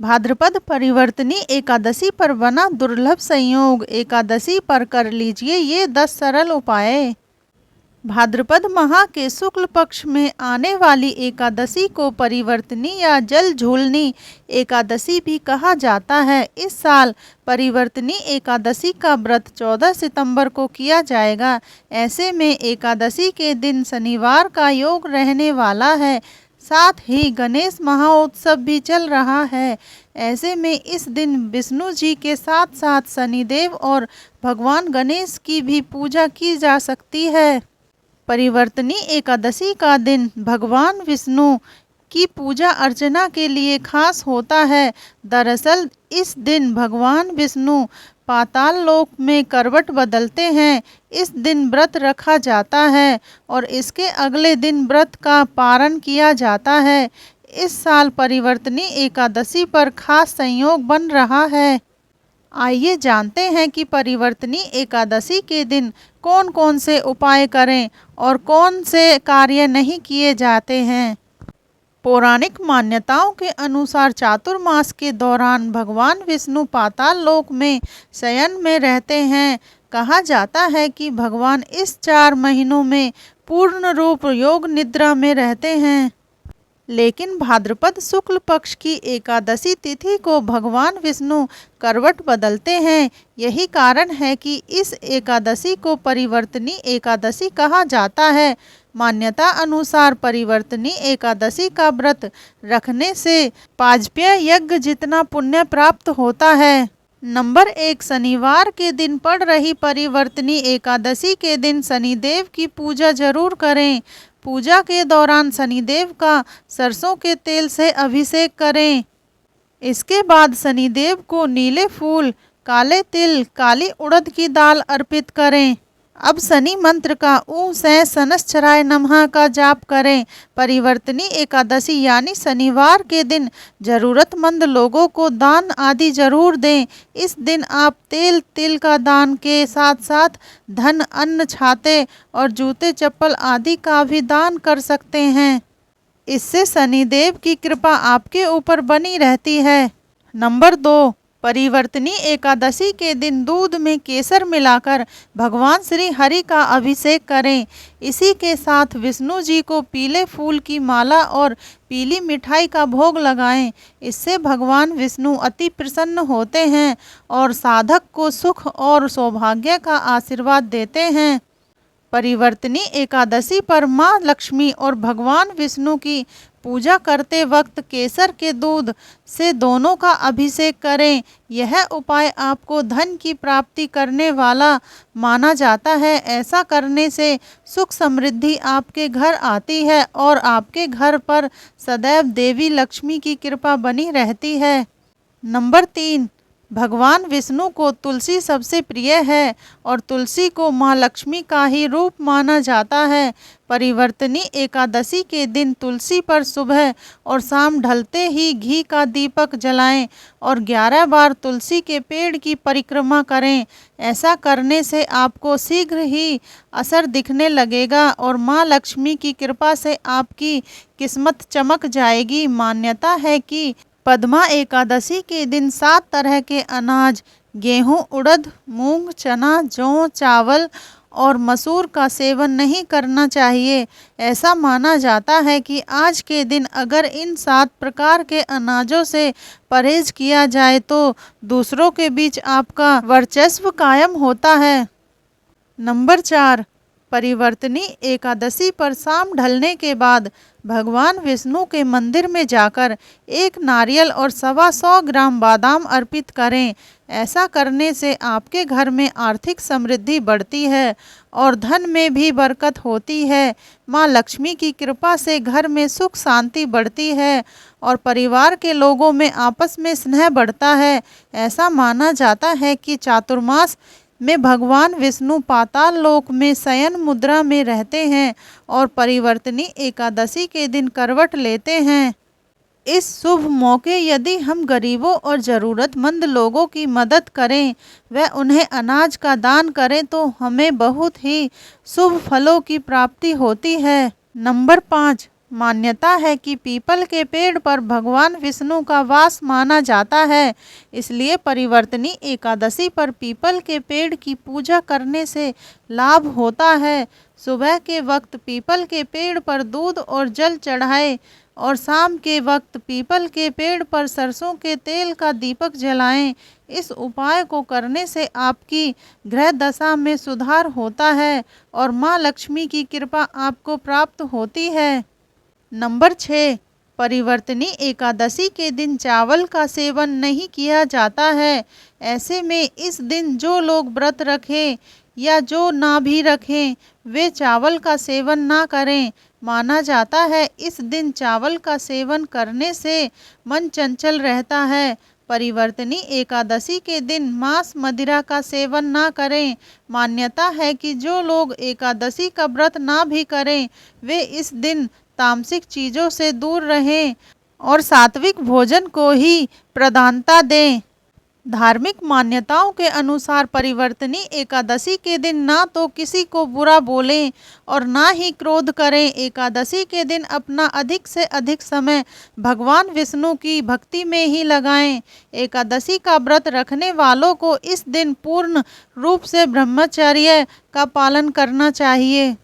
भाद्रपद परिवर्तनी एकादशी पर बना दुर्लभ संयोग। एकादशी पर कर लीजिए ये 10 सरल उपाय। भाद्रपद माह के शुक्ल पक्ष में आने वाली एकादशी को परिवर्तनी या जल झूलनी एकादशी भी कहा जाता है। इस साल परिवर्तनी एकादशी का व्रत 14 सितंबर को किया जाएगा। ऐसे में एकादशी के दिन शनिवार का योग रहने वाला है। साथ ही गणेश महाउत्सव भी चल रहा है। ऐसे में इस दिन विष्णु जी के साथ साथ शनिदेव और भगवान गणेश की भी पूजा की जा सकती है। परिवर्तनी एकादशी का दिन भगवान विष्णु की पूजा अर्चना के लिए खास होता है। दरअसल इस दिन भगवान विष्णु पाताल लोक में करवट बदलते हैं। इस दिन व्रत रखा जाता है और इसके अगले दिन व्रत का पारण किया जाता है। इस साल परिवर्तनी एकादशी पर खास संयोग बन रहा है। आइए जानते हैं कि परिवर्तनी एकादशी के दिन कौन कौन से उपाय करें और कौन से कार्य नहीं किए जाते हैं। पौराणिक मान्यताओं के अनुसार चातुर्मास के दौरान भगवान विष्णु पाताल लोक में शयन में रहते हैं। कहा जाता है कि भगवान इस 4 महीनों में पूर्ण रूप योग निद्रा में रहते हैं। लेकिन भाद्रपद शुक्ल पक्ष की एकादशी तिथि को भगवान विष्णु करवट बदलते हैं। यही कारण है कि इस एकादशी को परिवर्तनी एकादशी कहा जाता है। मान्यता अनुसार परिवर्तनी एकादशी का व्रत रखने से पाजप्य यज्ञ जितना पुण्य प्राप्त होता है। नंबर 1, शनिवार के दिन पड़ रही परिवर्तनी एकादशी के दिन शनिदेव की पूजा जरूर करें। पूजा के दौरान शनिदेव का सरसों के तेल से अभिषेक करें। इसके बाद शनिदेव को नीले फूल, काले तिल, काली उड़द की दाल अर्पित करें। अब शनि मंत्र का ऊं सै शनश्चराय नमः का जाप करें। परिवर्तनी एकादशी यानी शनिवार के दिन जरूरतमंद लोगों को दान आदि जरूर दें। इस दिन आप तेल, तिल का दान के साथ साथ धन, अन्न, छाते और जूते चप्पल आदि का भी दान कर सकते हैं। इससे शनिदेव की कृपा आपके ऊपर बनी रहती है। नंबर 2, परिवर्तनी एकादशी के दिन दूध में केसर मिलाकर भगवान श्री हरि का अभिषेक करें। इसी के साथ विष्णु जी को पीले फूल की माला और पीली मिठाई का भोग लगाएं। इससे भगवान विष्णु अति प्रसन्न होते हैं और साधक को सुख और सौभाग्य का आशीर्वाद देते हैं। परिवर्तनी एकादशी पर माँ लक्ष्मी और भगवान विष्णु की पूजा करते वक्त केसर के दूध से दोनों का अभिषेक करें। यह उपाय आपको धन की प्राप्ति करने वाला माना जाता है। ऐसा करने से सुख समृद्धि आपके घर आती है और आपके घर पर सदैव देवी लक्ष्मी की कृपा बनी रहती है। नंबर 3, भगवान विष्णु को तुलसी सबसे प्रिय है और तुलसी को माँ लक्ष्मी का ही रूप माना जाता है। परिवर्तनी एकादशी के दिन तुलसी पर सुबह और शाम ढलते ही घी का दीपक जलाएं और 11 बार तुलसी के पेड़ की परिक्रमा करें। ऐसा करने से आपको शीघ्र ही असर दिखने लगेगा और माँ लक्ष्मी की कृपा से आपकी किस्मत चमक जाएगी। मान्यता है कि पद्मा एकादशी के दिन 7 तरह के अनाज गेहूं, उड़द, मूंग, चना, जौ, चावल और मसूर का सेवन नहीं करना चाहिए। ऐसा माना जाता है कि आज के दिन अगर इन 7 प्रकार के अनाजों से परहेज किया जाए तो दूसरों के बीच आपका वर्चस्व कायम होता है। नंबर 4, परिवर्तनी एकादशी पर शाम ढलने के बाद भगवान विष्णु के मंदिर में जाकर 1 नारियल और 125 ग्राम बादाम अर्पित करें। ऐसा करने से आपके घर में आर्थिक समृद्धि बढ़ती है और धन में भी बरकत होती है। माँ लक्ष्मी की कृपा से घर में सुख शांति बढ़ती है और परिवार के लोगों में आपस में स्नेह बढ़ता है। ऐसा माना जाता है कि चातुर्मास में भगवान विष्णु पाताल लोक में शयन मुद्रा में रहते हैं और परिवर्तनी एकादशी के दिन करवट लेते हैं। इस शुभ मौके यदि हम गरीबों और ज़रूरतमंद लोगों की मदद करें व उन्हें अनाज का दान करें तो हमें बहुत ही शुभ फलों की प्राप्ति होती है। नंबर 5, मान्यता है कि पीपल के पेड़ पर भगवान विष्णु का वास माना जाता है, इसलिए परिवर्तनी एकादशी पर पीपल के पेड़ की पूजा करने से लाभ होता है। सुबह के वक्त पीपल के पेड़ पर दूध और जल चढ़ाएं और शाम के वक्त पीपल के पेड़ पर सरसों के तेल का दीपक जलाएं। इस उपाय को करने से आपकी ग्रह दशा में सुधार होता है और माँ लक्ष्मी की कृपा आपको प्राप्त होती है। नंबर 6, परिवर्तनी एकादशी के दिन चावल का सेवन नहीं किया जाता है। ऐसे में इस दिन जो लोग व्रत रखें या जो ना भी रखें वे चावल का सेवन ना करें। माना जाता है इस दिन चावल का सेवन करने से मन चंचल रहता है। परिवर्तनी एकादशी के दिन मांस मदिरा का सेवन ना करें। मान्यता है कि जो लोग एकादशी का व्रत ना भी करें वे इस दिन तामसिक चीज़ों से दूर रहें और सात्विक भोजन को ही प्रधानता दें। धार्मिक मान्यताओं के अनुसार परिवर्तनी एकादशी के दिन ना तो किसी को बुरा बोलें और ना ही क्रोध करें। एकादशी के दिन अपना अधिक से अधिक समय भगवान विष्णु की भक्ति में ही लगाएं। एकादशी का व्रत रखने वालों को इस दिन पूर्ण रूप से ब्रह्मचर्य का पालन करना चाहिए।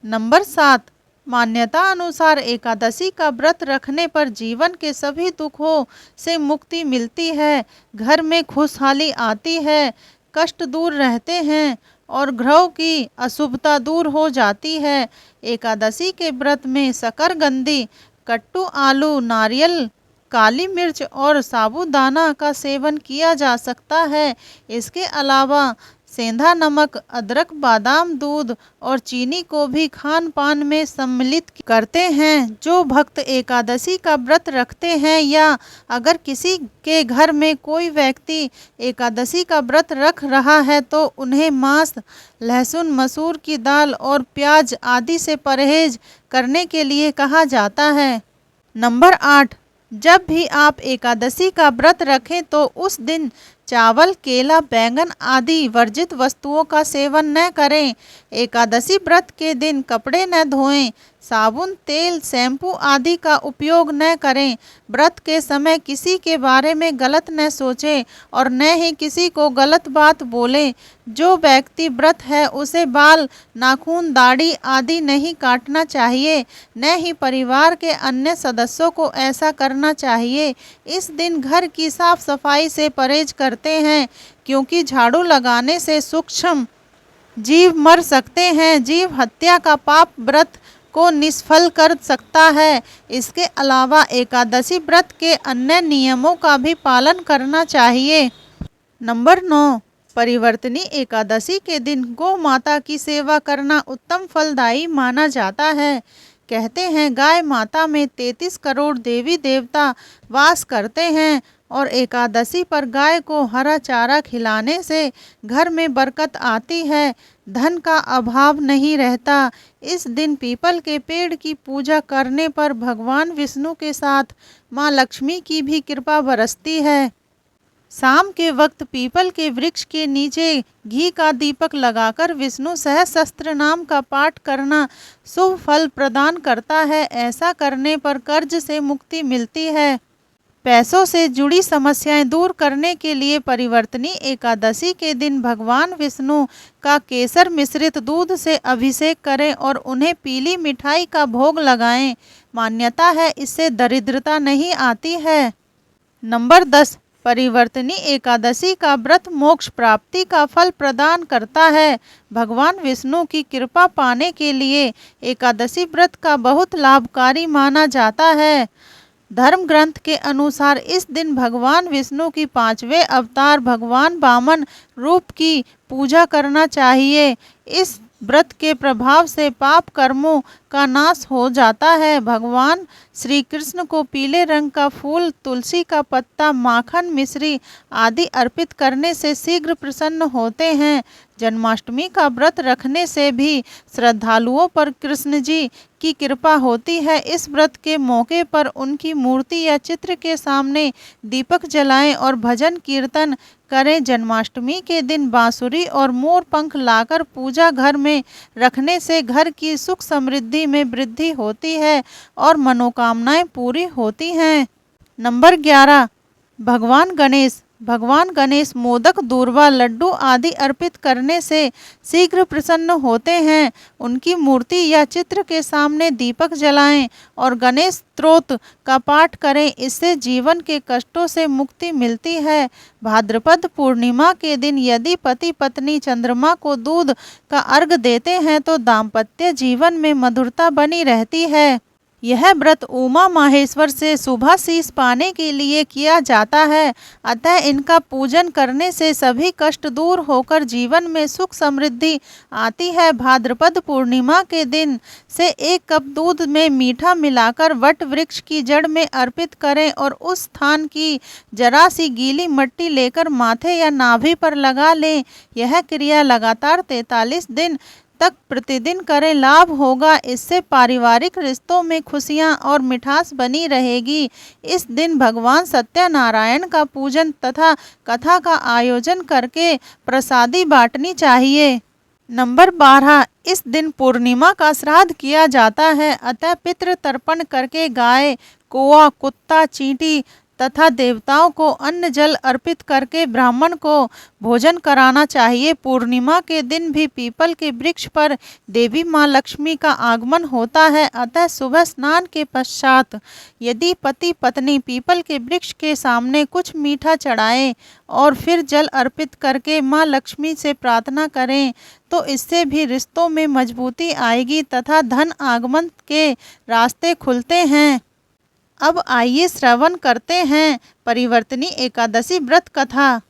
नंबर 7, मान्यता अनुसार एकादशी का व्रत रखने पर जीवन के सभी दुखों से मुक्ति मिलती है, घर में खुशहाली आती है, कष्ट दूर रहते हैं और ग्रहों की अशुभता दूर हो जाती है। एकादशी के व्रत में शकरकंदी, कट्टू आलू, नारियल, काली मिर्च और साबूदाना का सेवन किया जा सकता है। इसके अलावा सेंधा नमक, अदरक, बादाम, दूध और चीनी को भी खान पान में सम्मिलित करते हैं। जो भक्त एकादशी का व्रत रखते हैं या अगर किसी के घर में कोई व्यक्ति एकादशी का व्रत रख रहा है तो उन्हें मांस, लहसुन, मसूर की दाल और प्याज आदि से परहेज करने के लिए कहा जाता है। नंबर 8, जब भी आप एकादशी का व्रत रखें तो उस दिन चावल, केला, बैंगन आदि वर्जित वस्तुओं का सेवन न करें। एकादशी व्रत के दिन कपड़े न धोएं, साबुन, तेल, शैम्पू आदि का उपयोग न करें। व्रत के समय किसी के बारे में गलत न सोचें और न ही किसी को गलत बात बोलें। जो व्यक्ति व्रत है उसे बाल, नाखून, दाढ़ी आदि नहीं काटना चाहिए, न ही परिवार के अन्य सदस्यों को ऐसा करना चाहिए। इस दिन घर की साफ सफाई से परहेज करते हैं क्योंकि झाड़ू लगाने से सूक्ष्म जीव मर सकते हैं। जीव हत्या का पाप व्रत को निष्फल कर सकता है। इसके अलावा एकादशी व्रत के अन्य नियमों का भी पालन करना चाहिए। नंबर 9, परिवर्तनी एकादशी के दिन गौ माता की सेवा करना उत्तम फलदायी माना जाता है। कहते हैं गाय माता में 33 करोड़ देवी देवता वास करते हैं और एकादशी पर गाय को हरा चारा खिलाने से घर में बरकत आती है, धन का अभाव नहीं रहता। इस दिन पीपल के पेड़ की पूजा करने पर भगवान विष्णु के साथ माँ लक्ष्मी की भी कृपा बरसती है। शाम के वक्त पीपल के वृक्ष के नीचे घी का दीपक लगाकर विष्णु सहस्त्र नाम का पाठ करना शुभ फल प्रदान करता है। ऐसा करने पर कर्ज से मुक्ति मिलती है। पैसों से जुड़ी समस्याएं दूर करने के लिए परिवर्तनी एकादशी के दिन भगवान विष्णु का केसर मिश्रित दूध से अभिषेक करें और उन्हें पीली मिठाई का भोग लगाएं। मान्यता है इससे दरिद्रता नहीं आती है। नंबर 10, परिवर्तनी एकादशी का व्रत मोक्ष प्राप्ति का फल प्रदान करता है। भगवान विष्णु की कृपा पाने के लिए एकादशी व्रत का बहुत लाभकारी माना जाता है। धर्म ग्रंथ के अनुसार इस दिन भगवान विष्णु की 5वें अवतार भगवान वामन रूप की पूजा करना चाहिए। इस व्रत के प्रभाव से पाप कर्मों का नाश हो जाता है। भगवान श्री कृष्ण को पीले रंग का फूल, तुलसी का पत्ता, माखन, मिश्री आदि अर्पित करने से शीघ्र प्रसन्न होते हैं। जन्माष्टमी का व्रत रखने से भी श्रद्धालुओं पर कृष्ण जी की कृपा होती है। इस व्रत के मौके पर उनकी मूर्ति या चित्र के सामने दीपक जलाएं और भजन कीर्तन करें। जन्माष्टमी के दिन बांसुरी और मोर पंख लाकर पूजा घर में रखने से घर की सुख समृद्धि में वृद्धि होती है और मनोकामनाएं पूरी होती हैं। नंबर 11, भगवान गणेश। भगवान गणेश मोदक, दूर्वा, लड्डू आदि अर्पित करने से शीघ्र प्रसन्न होते हैं। उनकी मूर्ति या चित्र के सामने दीपक जलाएं और गणेश स्तोत्र का पाठ करें। इससे जीवन के कष्टों से मुक्ति मिलती है। भाद्रपद पूर्णिमा के दिन यदि पति पत्नी चंद्रमा को दूध का अर्घ देते हैं तो दाम्पत्य जीवन में मधुरता बनी रहती है। यह व्रत उमा माहेश्वर से शुभाशीष पाने के लिए किया जाता है, अतः इनका पूजन करने से सभी कष्ट दूर होकर जीवन में सुख समृद्धि आती है। भाद्रपद पूर्णिमा के दिन से 1 कप दूध में मीठा मिलाकर वट वृक्ष की जड़ में अर्पित करें और उस स्थान की जरा सी गीली मिट्टी लेकर माथे या नाभि पर लगा लें। यह क्रिया लगातार 43 दिन तक प्रतिदिन करें, लाभ होगा। इससे पारिवारिक रिश्तों में खुशियां और मिठास बनी रहेगी। इस दिन भगवान सत्यनारायण का पूजन तथा कथा का आयोजन करके प्रसादी बांटनी चाहिए। नंबर 12, इस दिन पूर्णिमा का श्राद्ध किया जाता है, अतः पितृ तर्पण करके गाय, कौआ, कुत्ता, चींटी तथा देवताओं को अन्न जल अर्पित करके ब्राह्मण को भोजन कराना चाहिए। पूर्णिमा के दिन भी पीपल के वृक्ष पर देवी माँ लक्ष्मी का आगमन होता है, अतः सुबह स्नान के पश्चात यदि पति पत्नी पीपल के वृक्ष के सामने कुछ मीठा चढ़ाएं और फिर जल अर्पित करके माँ लक्ष्मी से प्रार्थना करें तो इससे भी रिश्तों में मजबूती आएगी तथा धन आगमन के रास्ते खुलते हैं। अब आइए श्रवण करते हैं परिवर्तनी एकादशी व्रत कथा।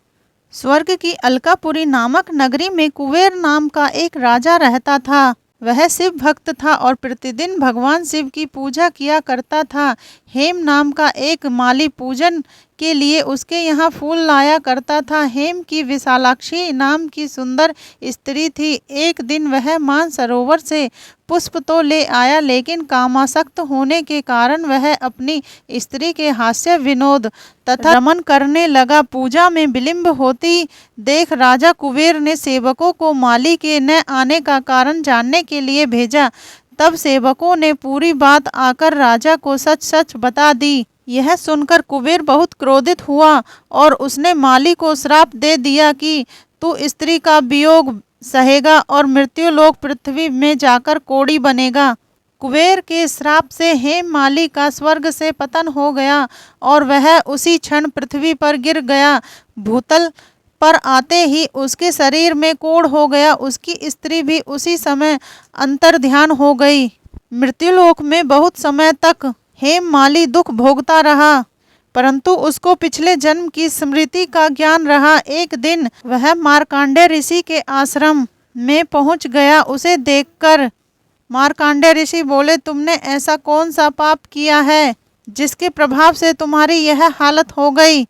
स्वर्ग की अलकापुरी नामक नगरी में कुबेर नाम का एक राजा रहता था। वह शिव भक्त था और प्रतिदिन भगवान शिव की पूजा किया करता था। हेम नाम का एक माली पूजन के लिए उसके यहाँ फूल लाया करता था। हेम की विशालाक्षी नाम की सुंदर स्त्री थी। एक दिन वह मानसरोवर से पुष्प तो ले आया, लेकिन कामासक्त होने के कारण वह अपनी स्त्री के हास्य विनोद तथा रमन करने लगा। पूजा में विलंब होती देख राजा कुबेर ने सेवकों को माली के न आने का कारण जानने के लिए भेजा। तब सेवकों ने पूरी बात आकर राजा को सच सच बता दी। यह सुनकर कुबेर बहुत क्रोधित हुआ और उसने माली को श्राप दे दिया कि तू स्त्री का वियोग सहेगा और मृत्युलोक पृथ्वी में जाकर कोड़ी बनेगा। कुबेर के श्राप से हेम माली का स्वर्ग से पतन हो गया और वह उसी क्षण पृथ्वी पर गिर गया। भूतल पर आते ही उसके शरीर में कोढ़ हो गया। उसकी स्त्री भी उसी समय अंतर्ध्यान हो गई। मृत्युलोक में बहुत समय तक हेम माली दुख भोगता रहा, परंतु उसको पिछले जन्म की स्मृति का ज्ञान रहा। एक दिन वह मार्कंडेय ऋषि के आश्रम में पहुंच गया। उसे देखकर मार्कंडेय ऋषि बोले, तुमने ऐसा कौन सा पाप किया है जिसके प्रभाव से तुम्हारी यह हालत हो गई?